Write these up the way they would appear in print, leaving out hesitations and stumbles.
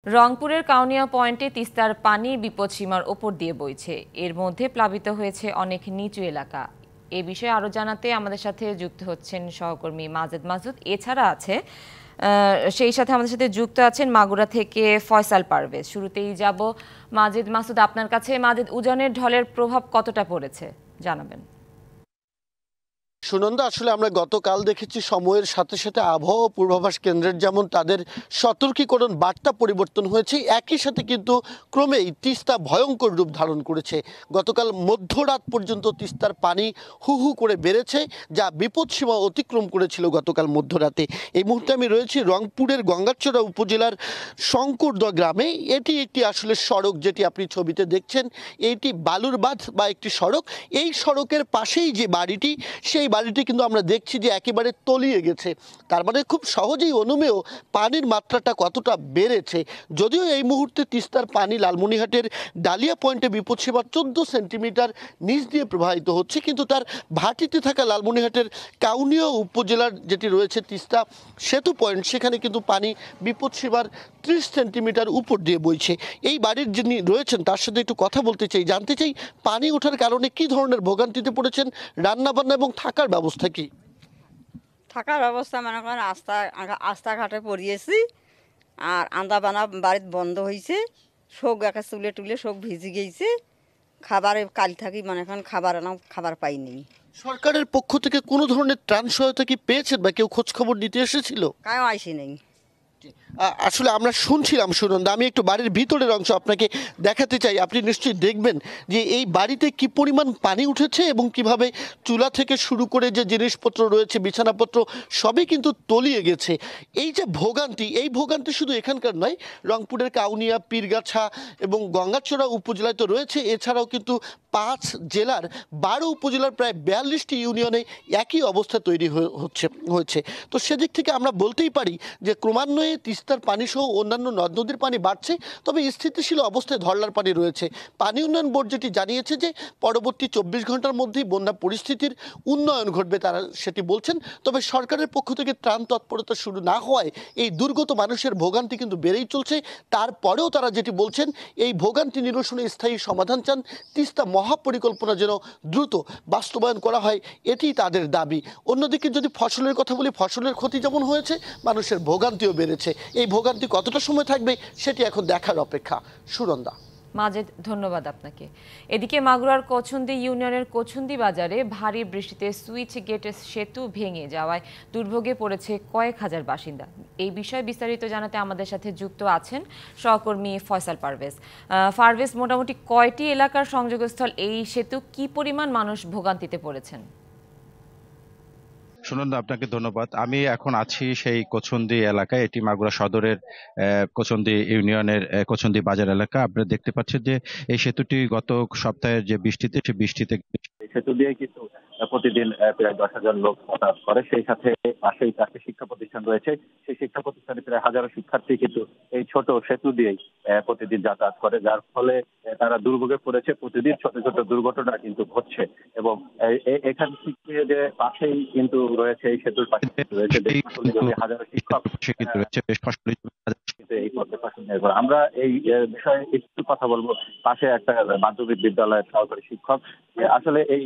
রংপুরের কাউনিয়া পয়েন্টে তিস্তার পানি বিপদসীমার ওপর দিয়ে বইছে। এর মধ্যে প্লাবিত হয়েছে অনেক নিচু এলাকা। এ বিষয়ে আরো জানাতে আমাদের সাথে যুক্ত হচ্ছেন সহকর্মী মাজেদ মাসুদ। এছাড়া আছে সেই সাথে আমাদের সাথে যুক্ত আছেন মাগুরা থেকে ফয়সাল পারভেজ। শুরুতেই যাব মাজেদ মাসুদ আপনার কাছে। মাজেদ, উজানের ঢলের প্রভাব কতটা পড়েছে জানাবেন। সুনন্দা, আসলে আমরা গতকাল দেখেছি সময়ের সাথে সাথে আবহাওয়া পূর্বাভাস কেন্দ্রের যেমন তাদের সতর্কীকরণ বার্তা পরিবর্তন হয়েছে, একই সাথে কিন্তু ক্রমেই তিস্তা ভয়ঙ্কর রূপ ধারণ করেছে। গতকাল মধ্যরাত পর্যন্ত তিস্তার পানি হু হু করে বেড়েছে, যা বিপদসীমা অতিক্রম করেছিল গতকাল মধ্যরাতে। এই মুহূর্তে আমি রয়েছি রংপুরের গঙ্গাচড়া উপজেলার শঙ্করদহ গ্রামে। এটি একটি আসলে সড়ক, যেটি আপনি ছবিতে দেখছেন, এইটি বালুরবাঁধ বা একটি সড়ক। এই সড়কের পাশেই যে বাড়িটি, সেই বাড়িটি কিন্তু আমরা দেখছি যে একেবারে তলিয়ে গেছে। তার মানে খুব সহজেই অনুমেয় পানির মাত্রাটা কতটা বেড়েছে। যদিও এই মুহূর্তে তিস্তার পানি লালমনিরহাটের ডালিয়া পয়েন্টে বিপদসীমা 14 সেন্টিমিটার নিচ দিয়ে প্রবাহিত হচ্ছে, কিন্তু তার ভাটিতে থাকা লালমনিরহাটের কাউনিয়া উপজেলার যেটি রয়েছে তিস্তা সেতু পয়েন্ট, সেখানে কিন্তু পানি বিপদসীমার 30 সেন্টিমিটার উপর দিয়ে বইছে। এই বাড়ির যিনি রয়েছেন তার সাথে একটু কথা বলতে চাই, জানতে চাই পানি ওঠার কারণে কি ধরনের ভোগান্তিতে পড়েছেন, রান্নাবান্না এবং থাকার ব্যবস্থা কি? থাকার ব্যবস্থা মনে করেন রাস্তাঘাটে পড়িয়েছি, আর আন্দা বানা বাড়িতে বন্ধ হয়েছে, শোক একা চুলে টুলে শোক ভিজে গিয়েছে। খাবারে কাল থাকি মনে করেন খাবার পাইনি। সরকারের পক্ষ থেকে কোনো ধরনের ত্রাণ সহায়তা কি পেয়েছেন বা কেউ খোঁজ খবর নিতে এসেছিল? কায়ও আইসি নেই। আসলে আমরা শুনছিলাম সুনন্দা, আমি একটু বাড়ির ভিতরের অংশ আপনাকে দেখাতে চাই। আপনি নিশ্চয়ই দেখবেন যে এই বাড়িতে কি পরিমাণ পানি উঠেছে এবং কিভাবে চুলা থেকে শুরু করে যে জিনিসপত্র রয়েছে, বিছানাপত্র, সবই কিন্তু তলিয়ে গেছে। এই যে ভোগান্তি, এই ভোগান্তি শুধু এখানকার নয়, রংপুরের কাউনিয়া, পীরগাছা এবং গঙ্গাচড়া উপজেলায় তো রয়েছে। এছাড়াও কিন্তু 5 জেলার 12 উপজেলার প্রায় 42টি ইউনিয়নে একই অবস্থা তৈরি হয়েছে। তো সেদিক থেকে আমরা বলতেই পারি যে ক্রমান্বয়ে তিস্তার পানি সহ অন্যান্য নদ নদীর পানি বাড়ছে, তবে স্থিতিশীল অবস্থায় ধরলার পানি রয়েছে। পানি উন্নয়ন বোর্ড যেটি জানিয়েছে যে পরবর্তী 24 ঘন্টার মধ্যেই বন্যা পরিস্থিতির উন্নয়ন ঘটবে, তারা সেটি বলছেন। তবে সরকারের পক্ষ থেকে ত্রাণ তৎপরতা শুরু না হওয়ায় এই দুর্গত মানুষের ভোগান্তি কিন্তু বেড়েই চলছে। তারপরেও তারা যেটি বলছেন, এই ভোগান্তি নিরসনে স্থায়ী সমাধান চান, তিস্তা মহাপরিকল্পনা যেন দ্রুত বাস্তবায়ন করা হয়, এটি তাদের দাবি। অন্যদিকে যদি ফসলের কথা বলি, ফসলের ক্ষতি যেমন হয়েছে, মানুষের ভোগান্তিও বেড়েছে। এই ভোগান্তি কতটা সময় থাকবে সেটি এখন দেখার অপেক্ষা। সুনন্দা। মাজেদ, ধন্যবাদ আপনাকে। এদিকে মাগুরার কচুন্দি ইউনিয়নের কচুন্দি বাজারে ভারী বৃষ্টিতে সুইচ গেট সেতু ভেঙে যাওয়ায় দুর্ভোগে পড়েছে কয়েক হাজার বাসিন্দা। এই বিষয়ে বিস্তারিত জানাতে আমাদের সাথে যুক্ত আছেন সহকর্মী ফয়সাল পারভেজ। পারভেজ, মোটামুটি কয়টি এলাকার সংযোগস্থল এই সেতু, কি পরিমাণ মানুষ ভোগান্তিতে পড়েছেন? সুনন্দা, আপনাকে ধন্যবাদ। আমি এখন আছি সেই কচুন্দি এলাকায়। এটি মাগুরা সদরের কচুন্দি ইউনিয়নের কচুন্দি বাজার এলাকা। আপনারা দেখতে পাচ্ছেন যে এই সেতুটি গত সপ্তাহের যে বৃষ্টিতে, সেই বৃষ্টিতে সেতু দিয়ে কিন্তু প্রতিদিন প্রায় 10,000 লোক যাতায়াত করে। সেই সাথে পাশেই 4টি শিক্ষা প্রতিষ্ঠান রয়েছে। সেই শিক্ষা প্রতিষ্ঠানে প্রায় হাজারো শিক্ষার্থী কিন্তু এই ছোট সেতু দিয়েই প্রতিদিন যাতায়াত করে, যার ফলে তারা দুর্ভোগে পড়েছে। প্রতিদিন ছোট ছোট দুর্ঘটনা কিন্তু ঘটছে এবং এখান থেকে যে পাশেই কিন্তু রয়েছে, এই সেতুর পাশে রয়েছে হাজারো শিক্ষক এই পথে পাশে নির্ভর। আমরা এই বিষয়ে একটু কথা বলবো। পাশে একটা মাধ্যমিক বিদ্যালয়ের সহকারী শিক্ষক, আসলে এই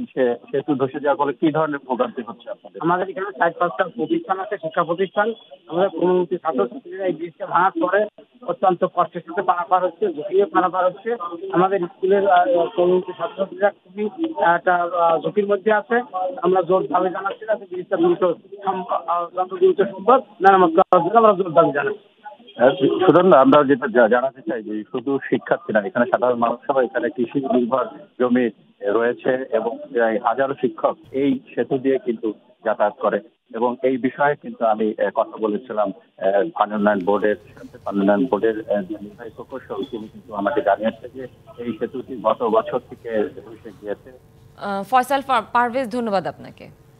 সেতু ধসে যাওয়ার ফলে কি ধরনের ভোগান্তি হচ্ছে আপনাদের? আমাদের এখানে 4-5টা প্রতিষ্ঠান আছে, শিক্ষা প্রতিষ্ঠান। আমাদের কোনমুখী ছাত্রছাত্রীরা এই ব্রিজটা ভাঙার পরে অত্যন্ত কষ্টের সাথে পারাপার হচ্ছে, ঝুঁকিয়ে পারাপার হচ্ছে। আমাদের স্কুলের কোনমুখী ছাত্রছাত্রীরা খুবই একটা ঝুঁকির মধ্যে আছে। আমরা জোর দাবি জানাচ্ছি যাতে ব্রিজটা দ্রুত সম্ভব মেরামত করার জন্য আমরা জোর দাবি জানাচ্ছি। সুতরাং আমরা যেটা জানাতে চাই যে শুধু শিক্ষার্থী না, এখানে সাধারণ মানুষরাও, এখানে কৃষি নির্ভর জমি রয়েছে এবং হাজারো শিক্ষক এই সেতু দিয়ে কিন্তু যাতায়াত করে। এবং এই বিষয়ে কিন্তু আমি কথা বলেছিলাম পানি উন্নয়ন বোর্ডের যে নির্বাহী প্রকৌশল, তিনি কিন্তু আমাকে জানিয়েছে যে এই সেতুটি গত বছর থেকে ধসে গিয়েছে। ফয়সাল পারভেজ, ধন্যবাদ আপনাকে।